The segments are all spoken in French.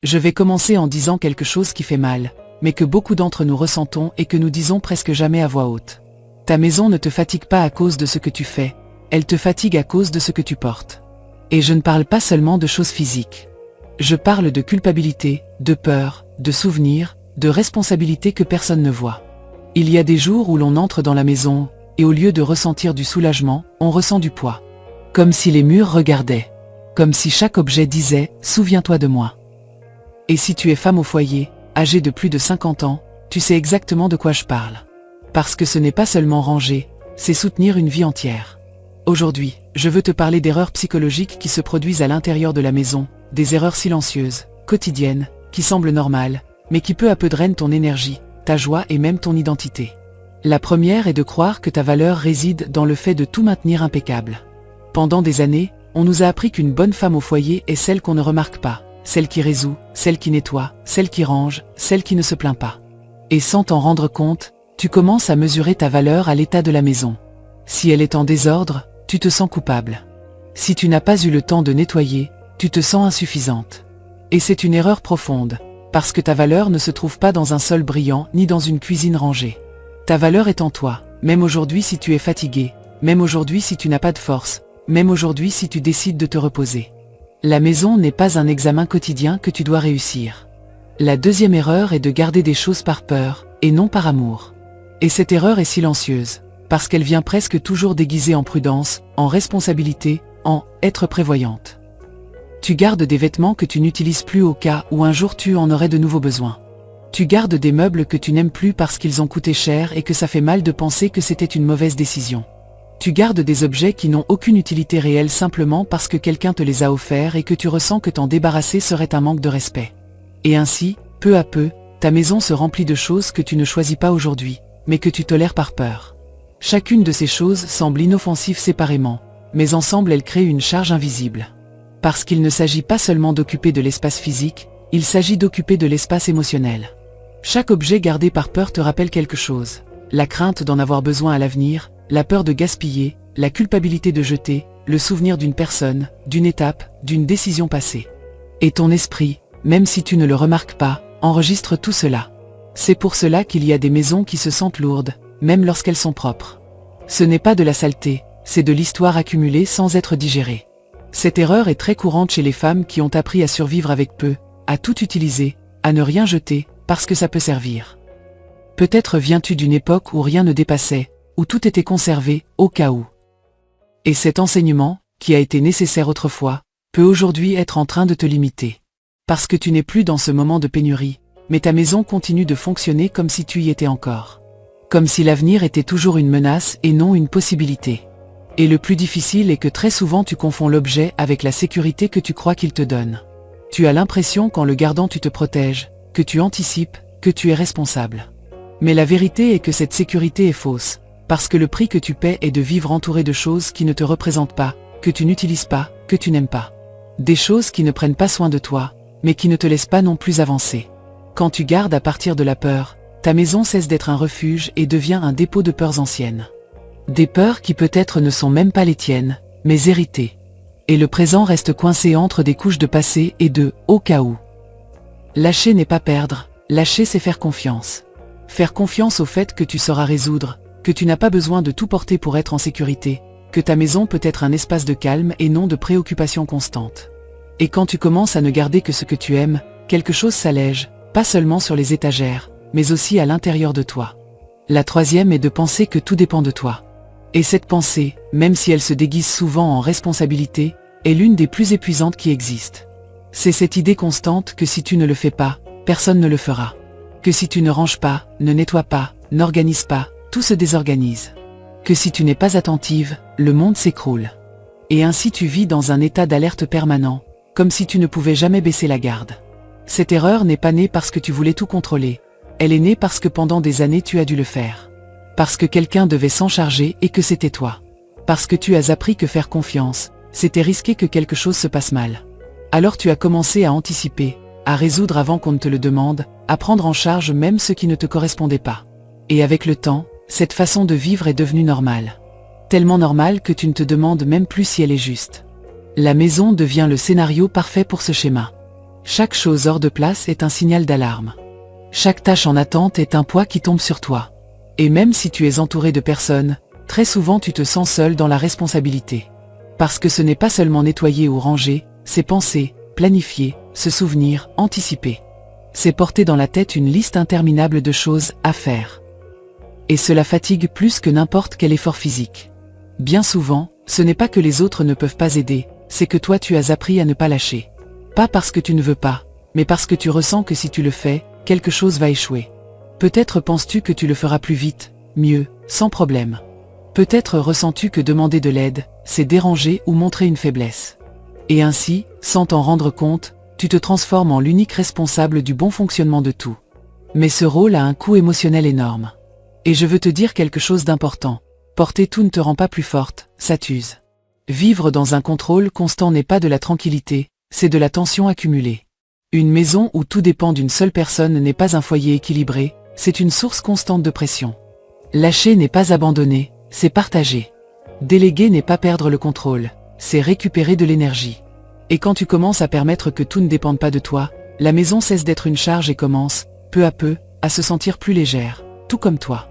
Je vais commencer en disant quelque chose qui fait mal, mais que beaucoup d'entre nous ressentons et que nous disons presque jamais à voix haute. Ta maison ne te fatigue pas à cause de ce que tu fais, elle te fatigue à cause de ce que tu portes. Et je ne parle pas seulement de choses physiques. Je parle de culpabilité, de peur, de souvenirs, de responsabilités que personne ne voit. Il y a des jours où l'on entre dans la maison, et au lieu de ressentir du soulagement, on ressent du poids. Comme si les murs regardaient. Comme si chaque objet disait « Souviens-toi de moi ». Et si tu es femme au foyer, âgée de plus de 50 ans, tu sais exactement de quoi je parle. Parce que ce n'est pas seulement ranger, c'est soutenir une vie entière. Aujourd'hui, je veux te parler d'erreurs psychologiques qui se produisent à l'intérieur de la maison, des erreurs silencieuses, quotidiennes, qui semblent normales, mais qui peu à peu drainent ton énergie, ta joie et même ton identité. La première est de croire que ta valeur réside dans le fait de tout maintenir impeccable. Pendant des années, on nous a appris qu'une bonne femme au foyer est celle qu'on ne remarque pas, celle qui résout, celle qui nettoie, celle qui range, celle qui ne se plaint pas. Et sans t'en rendre compte, tu commences à mesurer ta valeur à l'état de la maison. Si elle est en désordre, tu te sens coupable. Si tu n'as pas eu le temps de nettoyer, tu te sens insuffisante. Et c'est une erreur profonde, parce que ta valeur ne se trouve pas dans un sol brillant ni dans une cuisine rangée. Ta valeur est en toi, même aujourd'hui si tu es fatigué, même aujourd'hui si tu n'as pas de force, même aujourd'hui si tu décides de te reposer. La maison n'est pas un examen quotidien que tu dois réussir. La deuxième erreur est de garder des choses par peur, et non par amour. Et cette erreur est silencieuse, parce qu'elle vient presque toujours déguisée en prudence, en responsabilité, en « être prévoyante ». Tu gardes des vêtements que tu n'utilises plus au cas où un jour tu en aurais de nouveaux besoins. Tu gardes des meubles que tu n'aimes plus parce qu'ils ont coûté cher et que ça fait mal de penser que c'était une mauvaise décision. Tu gardes des objets qui n'ont aucune utilité réelle simplement parce que quelqu'un te les a offerts et que tu ressens que t'en débarrasser serait un manque de respect. Et ainsi, peu à peu, ta maison se remplit de choses que tu ne choisis pas aujourd'hui, mais que tu tolères par peur. Chacune de ces choses semble inoffensive séparément, mais ensemble elles créent une charge invisible. Parce qu'il ne s'agit pas seulement d'occuper de l'espace physique, il s'agit d'occuper de l'espace émotionnel. Chaque objet gardé par peur te rappelle quelque chose. La crainte d'en avoir besoin à l'avenir, la peur de gaspiller, la culpabilité de jeter, le souvenir d'une personne, d'une étape, d'une décision passée. Et ton esprit, même si tu ne le remarques pas, enregistre tout cela. C'est pour cela qu'il y a des maisons qui se sentent lourdes, même lorsqu'elles sont propres. Ce n'est pas de la saleté, c'est de l'histoire accumulée sans être digérée. Cette erreur est très courante chez les femmes qui ont appris à survivre avec peu, à tout utiliser, à ne rien jeter, parce que ça peut servir. Peut-être viens-tu d'une époque où rien ne dépassait, où tout était conservé, au cas où. Et cet enseignement, qui a été nécessaire autrefois, peut aujourd'hui être en train de te limiter. Parce que tu n'es plus dans ce moment de pénurie, mais ta maison continue de fonctionner comme si tu y étais encore. Comme si l'avenir était toujours une menace et non une possibilité. Et le plus difficile est que très souvent tu confonds l'objet avec la sécurité que tu crois qu'il te donne. Tu as l'impression qu'en le gardant tu te protèges, que tu anticipes, que tu es responsable. Mais la vérité est que cette sécurité est fausse, parce que le prix que tu paies est de vivre entouré de choses qui ne te représentent pas, que tu n'utilises pas, que tu n'aimes pas. Des choses qui ne prennent pas soin de toi, mais qui ne te laissent pas non plus avancer. Quand tu gardes à partir de la peur, ta maison cesse d'être un refuge et devient un dépôt de peurs anciennes. Des peurs qui peut-être ne sont même pas les tiennes, mais héritées. Et le présent reste coincé entre des couches de passé et de « au cas où ». Lâcher n'est pas perdre, lâcher c'est faire confiance. Faire confiance au fait que tu sauras résoudre, que tu n'as pas besoin de tout porter pour être en sécurité, que ta maison peut être un espace de calme et non de préoccupation constante. Et quand tu commences à ne garder que ce que tu aimes, quelque chose s'allège, pas seulement sur les étagères, mais aussi à l'intérieur de toi. La troisième est de penser que tout dépend de toi. Et cette pensée, même si elle se déguise souvent en responsabilité, est l'une des plus épuisantes qui existent. C'est cette idée constante que si tu ne le fais pas, personne ne le fera. Que si tu ne ranges pas, ne nettoies pas, n'organises pas, tout se désorganise. Que si tu n'es pas attentive, le monde s'écroule. Et ainsi tu vis dans un état d'alerte permanent, comme si tu ne pouvais jamais baisser la garde. Cette erreur n'est pas née parce que tu voulais tout contrôler. Elle est née parce que pendant des années tu as dû le faire. Parce que quelqu'un devait s'en charger et que c'était toi. Parce que tu as appris que faire confiance, c'était risquer que quelque chose se passe mal. Alors tu as commencé à anticiper, à résoudre avant qu'on ne te le demande, à prendre en charge même ce qui ne te correspondait pas. Et avec le temps, cette façon de vivre est devenue normale. Tellement normale que tu ne te demandes même plus si elle est juste. La maison devient le scénario parfait pour ce schéma. Chaque chose hors de place est un signal d'alarme. Chaque tâche en attente est un poids qui tombe sur toi. Et même si tu es entouré de personnes, très souvent tu te sens seul dans la responsabilité. Parce que ce n'est pas seulement nettoyer ou ranger, c'est penser, planifier, se souvenir, anticiper. C'est porter dans la tête une liste interminable de choses à faire. Et cela fatigue plus que n'importe quel effort physique. Bien souvent, ce n'est pas que les autres ne peuvent pas aider, c'est que toi tu as appris à ne pas lâcher. Pas parce que tu ne veux pas, mais parce que tu ressens que si tu le fais, quelque chose va échouer. Peut-être penses-tu que tu le feras plus vite, mieux, sans problème. Peut-être ressens-tu que demander de l'aide, c'est déranger ou montrer une faiblesse. Et ainsi, sans t'en rendre compte, tu te transformes en l'unique responsable du bon fonctionnement de tout. Mais ce rôle a un coût émotionnel énorme. Et je veux te dire quelque chose d'important. Porter tout ne te rend pas plus forte, ça t'use. Vivre dans un contrôle constant n'est pas de la tranquillité, c'est de la tension accumulée. Une maison où tout dépend d'une seule personne n'est pas un foyer équilibré, c'est une source constante de pression. Lâcher n'est pas abandonner, c'est partager. Déléguer n'est pas perdre le contrôle, c'est récupérer de l'énergie. Et quand tu commences à permettre que tout ne dépende pas de toi, la maison cesse d'être une charge et commence, peu à peu, à se sentir plus légère, tout comme toi.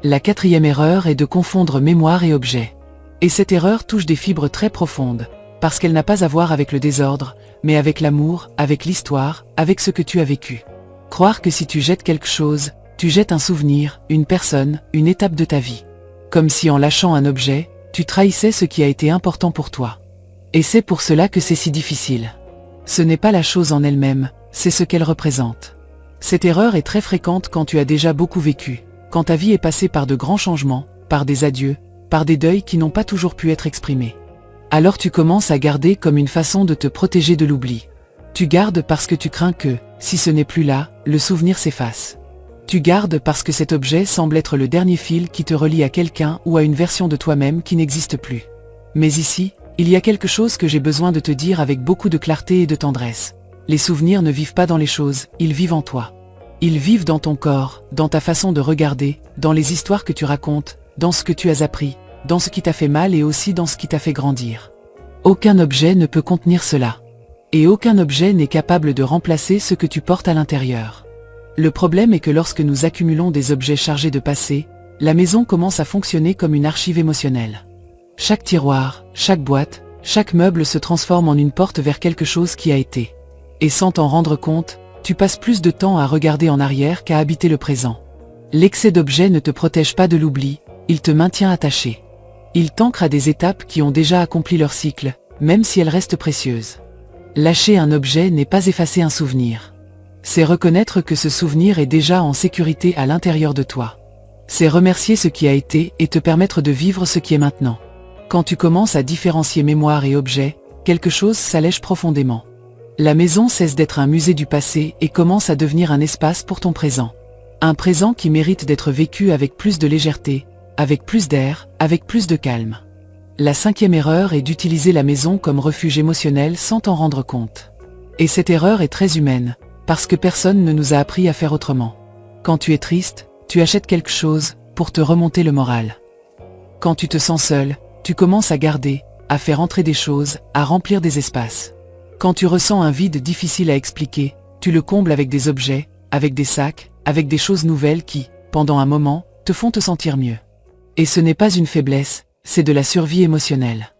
La quatrième erreur est de confondre mémoire et objet. Et cette erreur touche des fibres très profondes, parce qu'elle n'a pas à voir avec le désordre, mais avec l'amour, avec l'histoire, avec ce que tu as vécu. Croire que si tu jettes quelque chose, tu jettes un souvenir, une personne, une étape de ta vie. Comme si en lâchant un objet, tu trahissais ce qui a été important pour toi. Et c'est pour cela que c'est si difficile. Ce n'est pas la chose en elle-même, c'est ce qu'elle représente. Cette erreur est très fréquente quand tu as déjà beaucoup vécu, quand ta vie est passée par de grands changements, par des adieux, par des deuils qui n'ont pas toujours pu être exprimés. Alors tu commences à garder comme une façon de te protéger de l'oubli. Tu gardes parce que tu crains que, si ce n'est plus là, le souvenir s'efface. Tu gardes parce que cet objet semble être le dernier fil qui te relie à quelqu'un ou à une version de toi-même qui n'existe plus. Mais ici, il y a quelque chose que j'ai besoin de te dire avec beaucoup de clarté et de tendresse. Les souvenirs ne vivent pas dans les choses, ils vivent en toi. Ils vivent dans ton corps, dans ta façon de regarder, dans les histoires que tu racontes, dans ce que tu as appris, dans ce qui t'a fait mal et aussi dans ce qui t'a fait grandir. Aucun objet ne peut contenir cela. Et aucun objet n'est capable de remplacer ce que tu portes à l'intérieur. Le problème est que lorsque nous accumulons des objets chargés de passé, la maison commence à fonctionner comme une archive émotionnelle. Chaque tiroir, chaque boîte, chaque meuble se transforme en une porte vers quelque chose qui a été. Et sans t'en rendre compte, tu passes plus de temps à regarder en arrière qu'à habiter le présent. L'excès d'objets ne te protège pas de l'oubli, il te maintient attaché. Il t'ancre à des étapes qui ont déjà accompli leur cycle, même si elles restent précieuses. Lâcher un objet n'est pas effacer un souvenir. C'est reconnaître que ce souvenir est déjà en sécurité à l'intérieur de toi. C'est remercier ce qui a été et te permettre de vivre ce qui est maintenant. Quand tu commences à différencier mémoire et objet, quelque chose s'allège profondément. La maison cesse d'être un musée du passé et commence à devenir un espace pour ton présent. Un présent qui mérite d'être vécu avec plus de légèreté, avec plus d'air, avec plus de calme. La cinquième erreur est d'utiliser la maison comme refuge émotionnel sans t'en rendre compte. Et cette erreur est très humaine, parce que personne ne nous a appris à faire autrement. Quand tu es triste, tu achètes quelque chose pour te remonter le moral. Quand tu te sens seul, tu commences à garder, à faire entrer des choses, à remplir des espaces. Quand tu ressens un vide difficile à expliquer, tu le combles avec des objets, avec des sacs, avec des choses nouvelles qui, pendant un moment, te font te sentir mieux. Et ce n'est pas une faiblesse, c'est de la survie émotionnelle.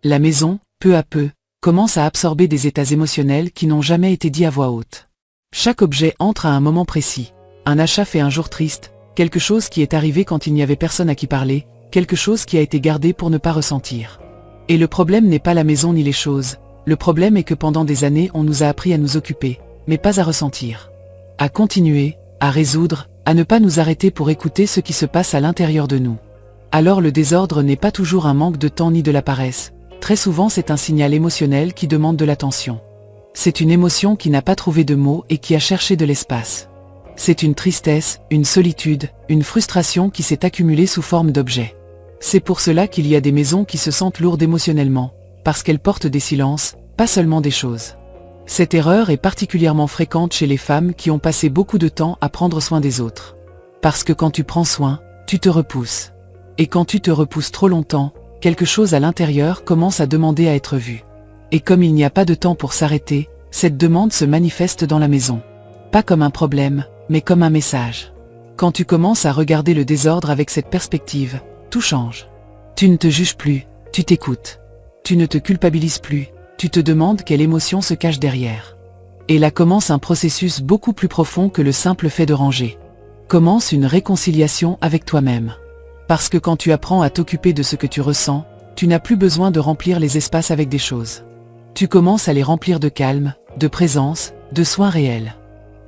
La maison, peu à peu, commence à absorber des états émotionnels qui n'ont jamais été dits à voix haute. Chaque objet entre à un moment précis. Un achat fait un jour triste, quelque chose qui est arrivé quand il n'y avait personne à qui parler, quelque chose qui a été gardé pour ne pas ressentir. Et le problème n'est pas la maison ni les choses, le problème est que pendant des années on nous a appris à nous occuper, mais pas à ressentir. À continuer, à résoudre, à ne pas nous arrêter pour écouter ce qui se passe à l'intérieur de nous. Alors le désordre n'est pas toujours un manque de temps ni de la paresse, très souvent c'est un signal émotionnel qui demande de l'attention. C'est une émotion qui n'a pas trouvé de mots et qui a cherché de l'espace. C'est une tristesse, une solitude, une frustration qui s'est accumulée sous forme d'objets. C'est pour cela qu'il y a des maisons qui se sentent lourdes émotionnellement, parce qu'elles portent des silences, pas seulement des choses. Cette erreur est particulièrement fréquente chez les femmes qui ont passé beaucoup de temps à prendre soin des autres. Parce que quand tu prends soin, tu te repousses. Et quand tu te repousses trop longtemps, quelque chose à l'intérieur commence à demander à être vu. Et comme il n'y a pas de temps pour s'arrêter, Cette demande se manifeste dans la maison. Pas comme un problème, mais comme un message. Quand tu commences à regarder le désordre avec cette perspective, tout change. Tu ne te juges plus, tu t'écoutes. Tu ne te culpabilises plus, tu te demandes quelle émotion se cache derrière. Et là commence un processus beaucoup plus profond que le simple fait de ranger. Commence une réconciliation avec toi-même. Parce que quand tu apprends à t'occuper de ce que tu ressens, tu n'as plus besoin de remplir les espaces avec des choses. Tu commences à les remplir de calme, de présence, de soins réels.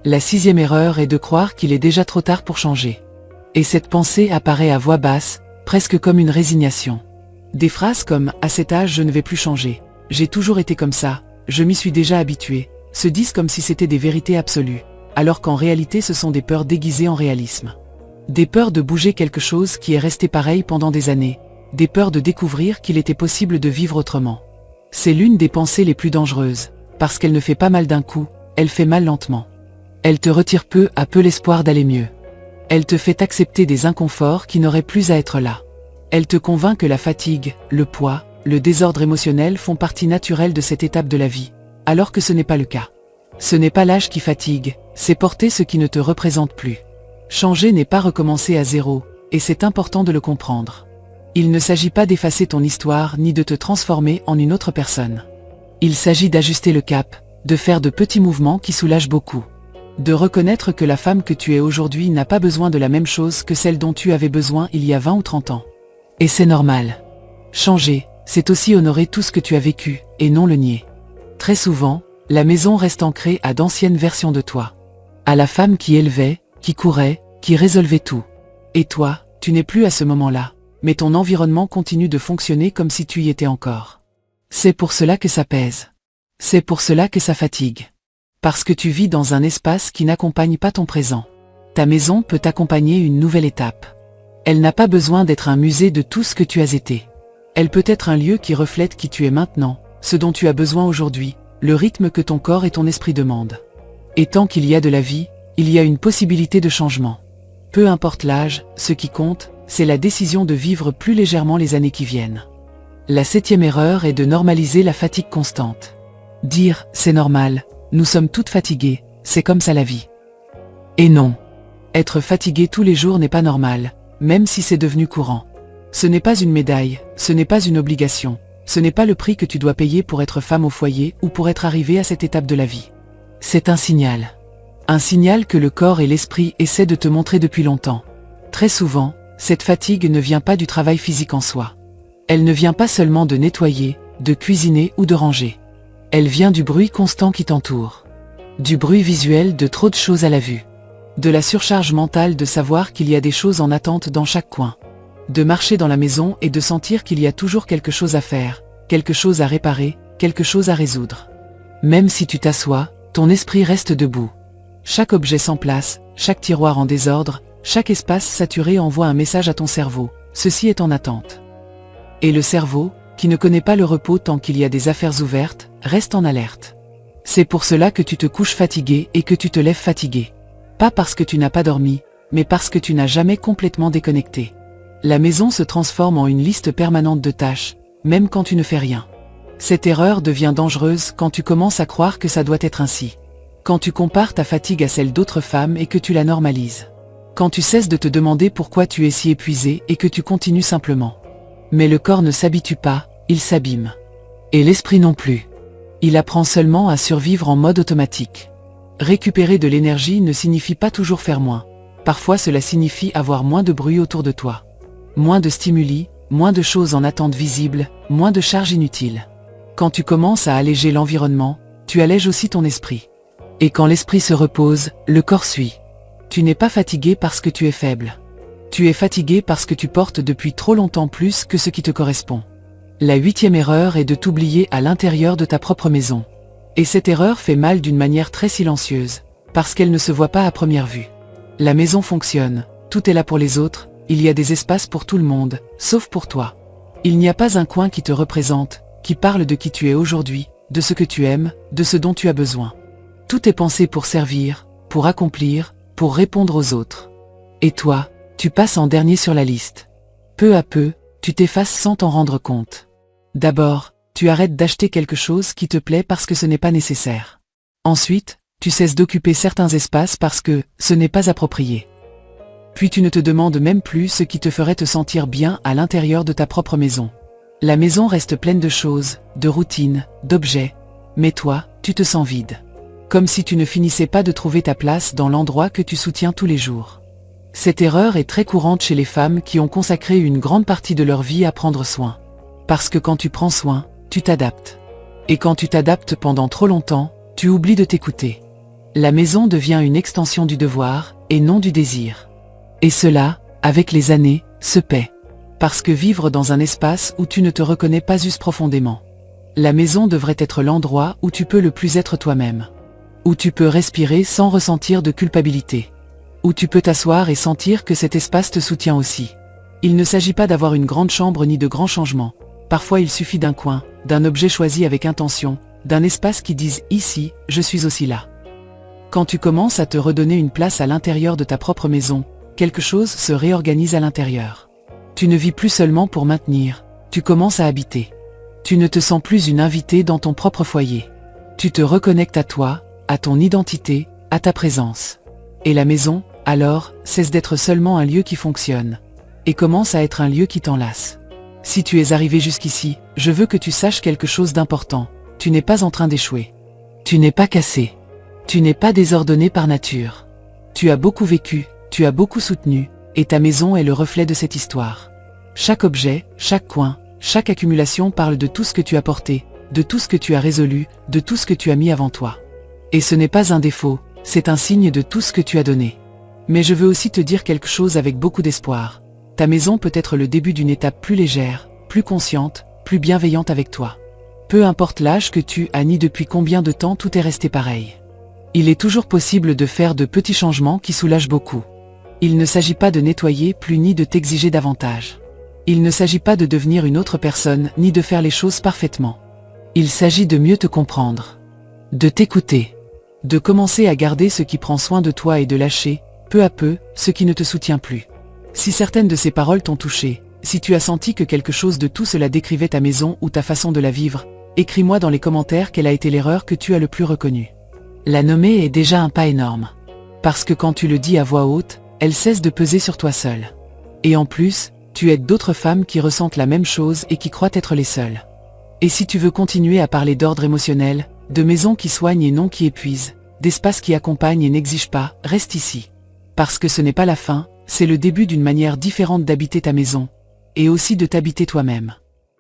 La 6e erreur est de croire qu'il est déjà trop tard pour changer. Et cette pensée apparaît à voix basse, presque comme une résignation. Des phrases comme « à cet âge je ne vais plus changer »,« j'ai toujours été comme ça »,« je m'y suis déjà habitué », se disent comme si c'était des vérités absolues, alors qu'en réalité ce sont des peurs déguisées en réalisme. Des peurs de bouger quelque chose qui est resté pareil pendant des années, des peurs de découvrir qu'il était possible de vivre autrement. C'est l'une des pensées les plus dangereuses, parce qu'elle ne fait pas mal d'un coup, elle fait mal lentement. Elle te retire peu à peu l'espoir d'aller mieux. Elle te fait accepter des inconforts qui n'auraient plus à être là. Elle te convainc que la fatigue, le poids, le désordre émotionnel font partie naturelle de cette étape de la vie, alors que ce n'est pas le cas. Ce n'est pas l'âge qui fatigue, c'est porter ce qui ne te représente plus. Changer n'est pas recommencer à zéro, et c'est important de le comprendre. Il ne s'agit pas d'effacer ton histoire ni de te transformer en une autre personne. Il s'agit d'ajuster le cap, de faire de petits mouvements qui soulagent beaucoup. De reconnaître que la femme que tu es aujourd'hui n'a pas besoin de la même chose que celle dont tu avais besoin il y a 20 ou 30 ans. Et c'est normal. Changer, c'est aussi honorer tout ce que tu as vécu, et non le nier. Très souvent, la maison reste ancrée à d'anciennes versions de toi. À la femme qui élevait, qui courait, qui résolvait tout. Et toi, tu n'es plus à ce moment-là, mais ton environnement continue de fonctionner comme si tu y étais encore. C'est pour cela que ça pèse. C'est pour cela que ça fatigue. Parce que tu vis dans un espace qui n'accompagne pas ton présent. Ta maison peut accompagner une nouvelle étape. Elle n'a pas besoin d'être un musée de tout ce que tu as été. Elle peut être un lieu qui reflète qui tu es maintenant, ce dont tu as besoin aujourd'hui, le rythme que ton corps et ton esprit demandent. Et tant qu'il y a de la vie, il y a une possibilité de changement. Peu importe l'âge, ce qui compte, c'est la décision de vivre plus légèrement les années qui viennent. La 7e erreur est de normaliser la fatigue constante. Dire « c'est normal, nous sommes toutes fatiguées, c'est comme ça la vie ». Et non. Être fatigué tous les jours n'est pas normal, même si c'est devenu courant. Ce n'est pas une médaille, ce n'est pas une obligation, ce n'est pas le prix que tu dois payer pour être femme au foyer ou pour être arrivée à cette étape de la vie. C'est un signal. Un signal que le corps et l'esprit essaient de te montrer depuis longtemps. Très souvent, cette fatigue ne vient pas du travail physique en soi. Elle ne vient pas seulement de nettoyer, de cuisiner ou de ranger. Elle vient du bruit constant qui t'entoure. Du bruit visuel de trop de choses à la vue. De la surcharge mentale de savoir qu'il y a des choses en attente dans chaque coin. De marcher dans la maison et de sentir qu'il y a toujours quelque chose à faire, quelque chose à réparer, quelque chose à résoudre. Même si tu t'assois, ton esprit reste debout. Chaque objet sans place, chaque tiroir en désordre, chaque espace saturé envoie un message à ton cerveau, ceci est en attente. Et le cerveau, qui ne connaît pas le repos tant qu'il y a des affaires ouvertes, reste en alerte. C'est pour cela que tu te couches fatigué et que tu te lèves fatigué. Pas parce que tu n'as pas dormi, mais parce que tu n'as jamais complètement déconnecté. La maison se transforme en une liste permanente de tâches, même quand tu ne fais rien. Cette erreur devient dangereuse quand tu commences à croire que ça doit être ainsi. Quand tu compares ta fatigue à celle d'autres femmes et que tu la normalises. Quand tu cesses de te demander pourquoi tu es si épuisé et que tu continues simplement. Mais le corps ne s'habitue pas, il s'abîme. Et l'esprit non plus. Il apprend seulement à survivre en mode automatique. Récupérer de l'énergie ne signifie pas toujours faire moins. Parfois cela signifie avoir moins de bruit autour de toi. Moins de stimuli, moins de choses en attente visible, moins de charges inutiles. Quand tu commences à alléger l'environnement, tu allèges aussi ton esprit. Et quand l'esprit se repose, le corps suit. Tu n'es pas fatigué parce que tu es faible. Tu es fatigué parce que tu portes depuis trop longtemps plus que ce qui te correspond. La 8e erreur est de t'oublier à l'intérieur de ta propre maison. Et cette erreur fait mal d'une manière très silencieuse, parce qu'elle ne se voit pas à première vue. La maison fonctionne, tout est là pour les autres, il y a des espaces pour tout le monde, sauf pour toi. Il n'y a pas un coin qui te représente, qui parle de qui tu es aujourd'hui, de ce que tu aimes, de ce dont tu as besoin. Tout est pensé pour servir, pour accomplir, pour répondre aux autres. Et toi, tu passes en dernier sur la liste. Peu à peu, tu t'effaces sans t'en rendre compte. D'abord, tu arrêtes d'acheter quelque chose qui te plaît parce que ce n'est pas nécessaire. Ensuite, tu cesses d'occuper certains espaces parce que ce n'est pas approprié. Puis tu ne te demandes même plus ce qui te ferait te sentir bien à l'intérieur de ta propre maison. La maison reste pleine de choses, de routines, d'objets, mais toi, tu te sens vide. Comme si tu ne finissais pas de trouver ta place dans l'endroit que tu soutiens tous les jours. Cette erreur est très courante chez les femmes qui ont consacré une grande partie de leur vie à prendre soin. Parce que quand tu prends soin, tu t'adaptes. Et quand tu t'adaptes pendant trop longtemps, tu oublies de t'écouter. La maison devient une extension du devoir, et non du désir. Et cela, avec les années, se paie. Parce que vivre dans un espace où tu ne te reconnais pas use profondément. La maison devrait être l'endroit où tu peux le plus être toi-même. Où tu peux respirer sans ressentir de culpabilité. Où tu peux t'asseoir et sentir que cet espace te soutient aussi. Il ne s'agit pas d'avoir une grande chambre ni de grands changements. Parfois il suffit d'un coin, d'un objet choisi avec intention, d'un espace qui dise « ici, je suis aussi là ». Quand tu commences à te redonner une place à l'intérieur de ta propre maison, quelque chose se réorganise à l'intérieur. Tu ne vis plus seulement pour maintenir, tu commences à habiter. Tu ne te sens plus une invitée dans ton propre foyer. Tu te reconnectes à toi, à ton identité, à ta présence. Et la maison, alors, cesse d'être seulement un lieu qui fonctionne. Et commence à être un lieu qui t'enlace. Si tu es arrivé jusqu'ici, je veux que tu saches quelque chose d'important. Tu n'es pas en train d'échouer. Tu n'es pas cassé. Tu n'es pas désordonné par nature. Tu as beaucoup vécu, tu as beaucoup soutenu, et ta maison est le reflet de cette histoire. Chaque objet, chaque coin, chaque accumulation parle de tout ce que tu as porté, de tout ce que tu as résolu, de tout ce que tu as mis avant toi. Et ce n'est pas un défaut, c'est un signe de tout ce que tu as donné. Mais je veux aussi te dire quelque chose avec beaucoup d'espoir. Ta maison peut être le début d'une étape plus légère, plus consciente, plus bienveillante avec toi. Peu importe l'âge que tu as ni depuis combien de temps tout est resté pareil. Il est toujours possible de faire de petits changements qui soulagent beaucoup. Il ne s'agit pas de nettoyer plus ni de t'exiger davantage. Il ne s'agit pas de devenir une autre personne ni de faire les choses parfaitement. Il s'agit de mieux te comprendre. De t'écouter. De commencer à garder ce qui prend soin de toi et de lâcher, peu à peu, ce qui ne te soutient plus. Si certaines de ces paroles t'ont touché, si tu as senti que quelque chose de tout cela décrivait ta maison ou ta façon de la vivre, écris-moi dans les commentaires quelle a été l'erreur que tu as le plus reconnue. La nommer est déjà un pas énorme. Parce que quand tu le dis à voix haute, elle cesse de peser sur toi seul. Et en plus, tu aides d'autres femmes qui ressentent la même chose et qui croient être les seules. Et si tu veux continuer à parler d'ordre émotionnel, de maisons qui soignent et non qui épuisent, d'espaces qui accompagnent et n'exigent pas, reste ici. Parce que ce n'est pas la fin, c'est le début d'une manière différente d'habiter ta maison, et aussi de t'habiter toi-même.